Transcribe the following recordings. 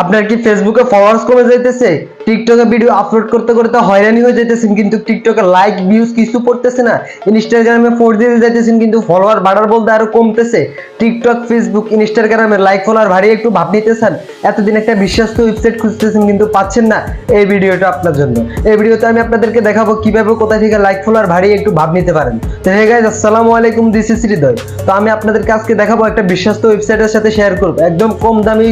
আপনার কি ফেসবুকে ফলোয়ার্স কমে যাইতেছে, টিকটকে ভিডিও আপলোড করতে করতে হয়রানি হয়ে যাইতেছেন কিন্তু টিকটকে লাইক ভিউজ কিছু পড়তেছে না, ইনস্টাগ্রামে ফোর দিয়ে যাইতেছেন কিন্তু ফলোয়ার বাড়ার বলতে আরো কমতেছে, টিকটক ফেসবুক ইনস্টাগ্রামে লাইক ফলোয়ার বাড়িয়ে একটু ভাব নিতেছেন, এতদিন একটা বিশ্বস্ত ওয়েবসাইট খুঁজতেছেন কিন্তু পাচ্ছেন না, এই ভিডিওটা আপনার জন্য। এই ভিডিওতে আমি আপনাদেরকে দেখাবো কিভাবে কোথায় থেকে লাইক ফলোয়ার বাড়িয়ে একটু ভাব নিতে পারেন। তো হে গাইস, আসসালামু আলাইকুম, দিস ইজ হৃদয়। তো আমি আপনাদেরকে আজকে দেখাবো একটা বিশ্বস্ত ওয়েবসাইটের সাথে শেয়ার করবো, একদম কম দামি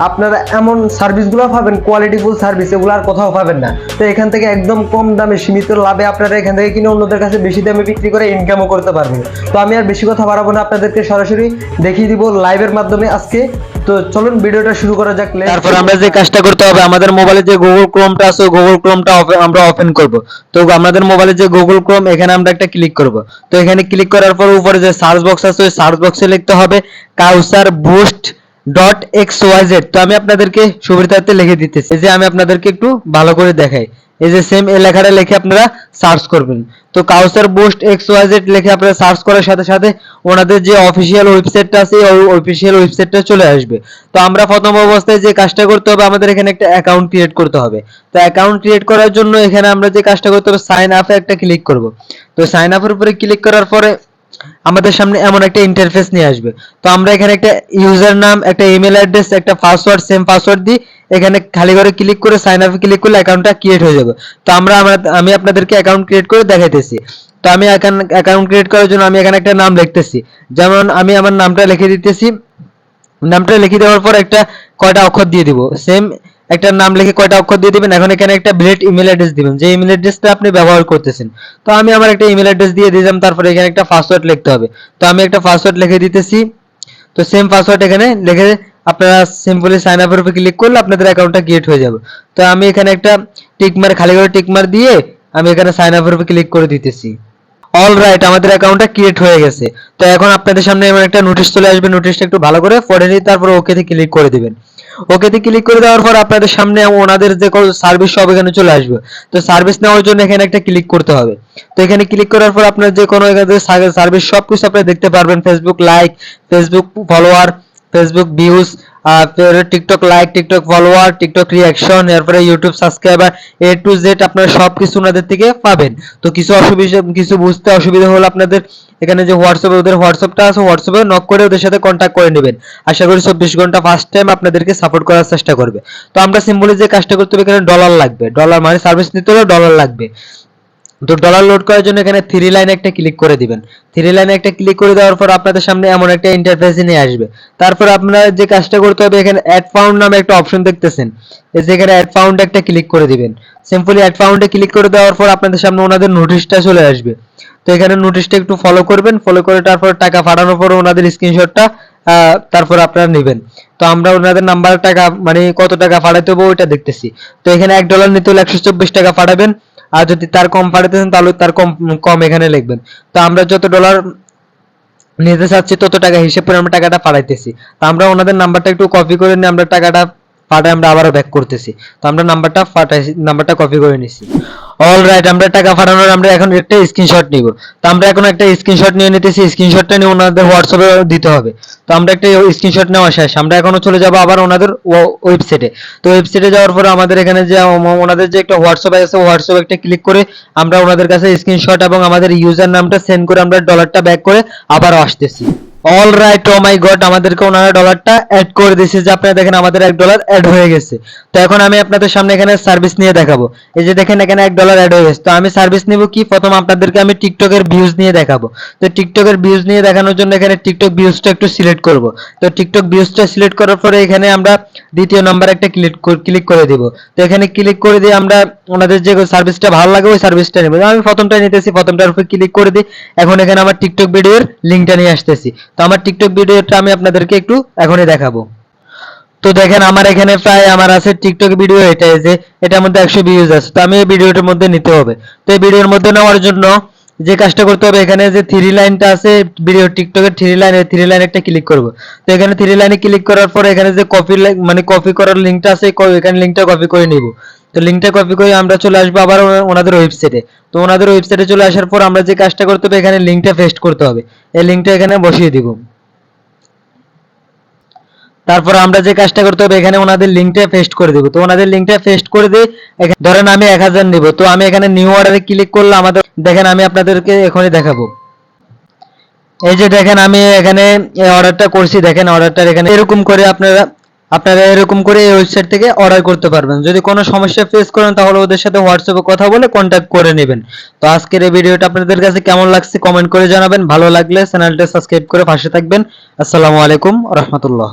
আপনারা এমন সার্ভিসগুলো পাবেন, কোয়ালিটিফুল সার্ভিস, এগুলো আর কোথাও পাবেন না। তো এখান থেকে একদম কম দামে সীমিত লাভে আপনারা এখান থেকে কিনে অন্যদের কাছে বেশি দামে বিক্রি করে ইনকামও করতে পারবেন। তো আমি আর বেশি কথা বাড়াবো না, আপনাদেরকে সরাসরি দেখিয়ে দিব লাইভের মাধ্যমে আজকে। তো চলুন ভিডিওটা শুরু করা যাক। তারপর আমরা যে কাজটা করতে হবে, আমাদের মোবাইলে যে গুগল ক্রোমটা আছে গুগল ক্রোমটা আমরা ওপেন করব। তো আমাদের মোবাইলে যে গুগল ক্রোম, এখানে আমরা একটা ক্লিক করব। তো এখানে ক্লিক করার পর উপরে যে সার্চ বক্স আছে ওই সার্চ বক্সে লিখতে হবে কাউসার বুস্ট .xyz। তো আমি আপনাদেরকে সুবিধার্থে লিখে দিতেছি, যে আমি আপনাদেরকে একটু ভালো করে দেখাই। এই যে সেম এই লেখাটা লিখে আপনারা সার্চ করবেন। তো কাউসার বুস্ট XYZ লিখে আপনারা সার্চ করার সাথে সাথে ওনাদের যে অফিসিয়াল ওয়েবসাইটটা আছে ওই অফিসিয়াল ওয়েবসাইটটা চলে আসবে। তো আমরা প্রথম অবস্থায় যে কাজটা করতে হবে, আমাদের এখানে একটা অ্যাকাউন্ট ক্রিয়েট করতে হবে। তো অ্যাকাউন্ট ক্রিয়েট করার জন্য এখানে আমরা যে কাজটা করতে হবে, সাইন আপে একটা ক্লিক করব। তো সাইন আপের উপরে ক্লিক করার পরে আমাদের সামনে এমন একটা ইন্টারফেস নিয়ে আসবে। তো আমরা এখানে একটা ইউজার নাম, একটা ইমেল অ্যাড্রেস, একটা পাসওয়ার্ড, সেম পাসওয়ার্ড দিই এখানে খালি করে ক্লিক করে সাইন আপে ক্লিক করলে অ্যাকাউন্টটা ক্রিয়েট হয়ে যাবে। তো আমি আপনাদেরকে অ্যাকাউন্ট ক্রিয়েট করে দেখাইতেছি। তো আমি অ্যাকাউন্ট ক্রিয়েট করার জন্য আমি এখানে একটা নাম লিখতেছি। যেমন আমি আমার নামটা লিখে দিতেছি। নামটা লিখে দেওয়ার পর একটা কয়টা অক্ষর দিয়ে দিব, সেম একটা নাম লিখে কয়টা অক্ষর দিয়ে দিবেন। এখন এখানে একটা বিলেট ইমেল অ্যাড্রেস দিবেন, যে ইমেল অ্যাড্রেসটা আপনি ব্যবহার করতেছেন। তো আমি আমার একটা ইমেল অ্যাড্রেস দিয়ে দিলাম। তারপরে এখানে একটা পাসওয়ার্ড লিখতে হবে। তো আমি একটা পাসওয়ার্ড লিখে দিতেছি। তো সেম পাসওয়ার্ড এখানে লিখে আপনারা সিম্পলি সাইন আপের উপর ক্লিক করলে আপনাদের অ্যাকাউন্টটা ক্রিয়েট হয়ে যাবে। তো আমি এখানে একটা টিকমার, খালি করে টিকমার দিয়ে আমি এখানে সাইন আপের উপর ক্লিক করে দিতেছি। অলরাইট, আমাদের অ্যাকাউন্টটা ক্রিয়েট হয়ে গেছে। তো এখন আপনাদের সামনে এমন একটা নোটিশ চলে আসবে, নোটিশটা একটু ভালো করে পড়ে নিয়ে তারপর ওকেতে ক্লিক করে দিবেন। ওকেতে ক্লিক করে দেওয়ার পর আপনাদের সামনে ওনাদের যে সার্ভিস সব এখানে চলে আসবে। তো সার্ভিস নেওয়ার জন্য এখানে একটা ক্লিক করতে হবে। তো এখানে ক্লিক করার পর আপনার যে কোনো এখানে সার্ভিস সবকিছু আপনি দেখতে পারবেন, Facebook like, Facebook follower, Facebook views, TikTok like, TikTok follower, TikTok reaction, এরপরে YouTube subscriber, A to Z আপনারা সবকিছু ওনাদের থেকে পাবেন। তো কিছু বুঝতে অসুবিধা হলে আপনাদের এখানে যে হোয়াটসঅ্যাপে ওদের হোয়াটসঅ্যাপটা আছে, হোয়াটসঅ্যাপে নক করে ওদের সাথে কন্ট্যাক্ট করে নেবেন। আশা করি 24 ঘন্টা ফার্স্ট টাইম আপনাদেরকে সাপোর্ট করার চেষ্টা করবে। তো আমরা সিম্পলি যে কাজটা করতে হবে, এখানে ডলার লাগবে, ডলার মানে সার্ভিস নিতে হলে ডলার লাগবে। তো ডলার লোড করার জন্য এখানে থ্রি লাইনে একটা ক্লিক করে দিবেন। থ্রি লাইনে একটা ক্লিক করে দেওয়ার পর আপনাদের সামনে এমন একটা ইন্টারফেস নিয়ে আসবে। তারপর আপনারা যে কাজটা করতে হবে, এখানে অ্যাড ফাউন্ড নামে একটা অপশন দেখতেছেন, এই যে এখানে অ্যাড ফাউন্ড একটা ক্লিক করে দিবেন। সিম্পলি অ্যাড ফাউন্ডে ক্লিক করে দেওয়ার পর আপনাদের সামনে ওনাদের নোটিশটা চলে আসবে। তো এখানে নোটিশটা একটু ফলো করবেন, ফলো করে তারপর টাকা পাঠানোর পর ওনাদের স্ক্রিনশটটা তারপর আপনারা নেবেন। তো আমরা ওনাদের নাম্বার টাকা মানে কত টাকা পাঠাতে হবে ওইটা দেখতেছি। তো এখানে $1 নিতে হলে 124 টাকা পাঠাবেন। আর যদি তার কম পাঠাতেছেন তাহলে তার কম কম এখানে লিখবেন। তো আমরা যত ডলার নিতে চাচ্ছি তত টাকা হিসেব করে আমরা টাকাটা পাঠাইতেছি। তো আমরা ওনাদের নাম্বারটা একটু কপি করে নিয়ে আমরা টাকাটা পাঠাই আমরা আবারও ব্যাক করতেছি। তো আমরা নাম্বারটা কপি করে নিছি। অলরাইট, আমরা টাকা পাঠানোর আমরা এখন একটা স্ক্রিনশট নিব। তো আমরা এখন একটা স্ক্রিনশট নিয়ে নিতেছি, স্ক্রিনশটটা নিয়ে ওনাদের হোয়াটসঅ্যাপে দিতে হবে। তো আমরা একটা স্ক্রিনশট নেওয়া শেষ, আমরা এখনো চলে যাব আবার ওনাদের ওয়েবসাইটে। তো ওয়েবসাইটে যাওয়ার পরে আমাদের এখানে যে ওনাদের যে একটা হোয়াটসঅ্যাপ আছে, হোয়াটসঅ্যাপে একটা ক্লিক করে আমরা ওনাদের কাছে স্ক্রিনশট এবং আমাদের ইউজার নামটা সেন্ড করে আমরা ডলারটা ব্যাক করে আবারও আসতেছি। অলরাইট, ও মাই গড, আমাদেরকে ওনারা ডলারটা অ্যাড করে দিয়েছে, যে আপনারা দেখেন আমাদের $1 অ্যাড হয়ে গেছে। তো এখন আমি আপনাদের সামনে এখানে সার্ভিস নিয়ে দেখাবো। এই যে দেখেন এখানে $1 অ্যাড হয়ে গেছে। তো আমি সার্ভিস নিব কি, প্রথম আপনাদেরকে আমি টিকটকের ভিউজ নিয়ে দেখাবো। তো টিকটকের ভিউজ নিয়ে দেখানোর জন্য এখানে টিকটক ভিউজটা একটু সিলেক্ট করব। তো টিকটক ভিউজটা সিলেক্ট করার পরে এখানে আমরা দ্বিতীয় নাম্বার একটা ক্লিক করে দিব। তো এখানে ক্লিক করে দিয়ে আমরা ওনাদের যে সার্ভিসটা ভালো লাগে ওই সার্ভিসটা নেব। আমি প্রথমটা নিতেছি, প্রথমটার উপর ক্লিক করে দিই। এখন এখানে আমার টিকটক ভিডিওর লিংকটা নিয়ে আসতেছি। তো আমার টিকটক ভিডিওটা আমি আপনাদেরকে একটু এখনই দেখাবো। তো দেখেন আমার এখানে প্রায় আমার আছে টিকটক ভিডিও, এটা যে এটার মধ্যে 100 ভিউজ আছে। তো আমি এই ভিডিওটার মধ্যে নিতে হবে। তো এই ভিডিওর মধ্যে নেওয়ার জন্য যে কাজটা করতে হবে, এখানে যে থ্রি লাইনটা আছে ভিডিও টিকটকের থ্রি লাইন একটা ক্লিক করব। তো এখানে থ্রি লাইনে ক্লিক করার পর এখানে যে মানে কপি করার লিংকটা আছে, এখানে লিংকটা কপি করে নিব। তো লিংকটা কপি করে আমরা চলে আসবো আবার ওনাদের ওয়েবসাইটে। তো ওনাদের ওয়েবসাইটে চলে আসার পর আমরা যে কাজটা করতে হবে, এখানে লিংকটা পেস্ট করতে হবে। এই লিংকটা এখানে বসিয়ে দিব। তারপর আমরা যে কাজটা করতে হবে, এখানে ওনাদের লিঙ্কটা পেস্ট করে দেব। তো ওনাদের লিঙ্কটা পেস্ট করে দিয়ে ধরেন আমি 1000 নিব, তো আমি এখানে নিউ অর্ডারে ক্লিক করলে আমাদের দেখেন আমি আপনাদেরকে এখনই দেখাবো। এই যে দেখেন আমি এখানে অর্ডারটা করছি, দেখেন অর্ডারটা এখানে এরকম করে আপনারা এরকম করে এই ওয়েবসাইট থেকে অর্ডার করতে পারবেন। যদি কোনো সমস্যা ফেস করেন তাহলে ওদের সাথে হোয়াটসঅ্যাপে কথা বলে কন্ট্যাক্ট করে নেবেন। তো আজকের এই ভিডিওটা আপনাদের কাছে কেমন লাগছে কমেন্ট করে জানাবেন। ভালো লাগলে চ্যানেলটা সাবস্ক্রাইব করে পাশে থাকবেন। আসসালামু আলাইকুম রাহমাতুল্লাহ।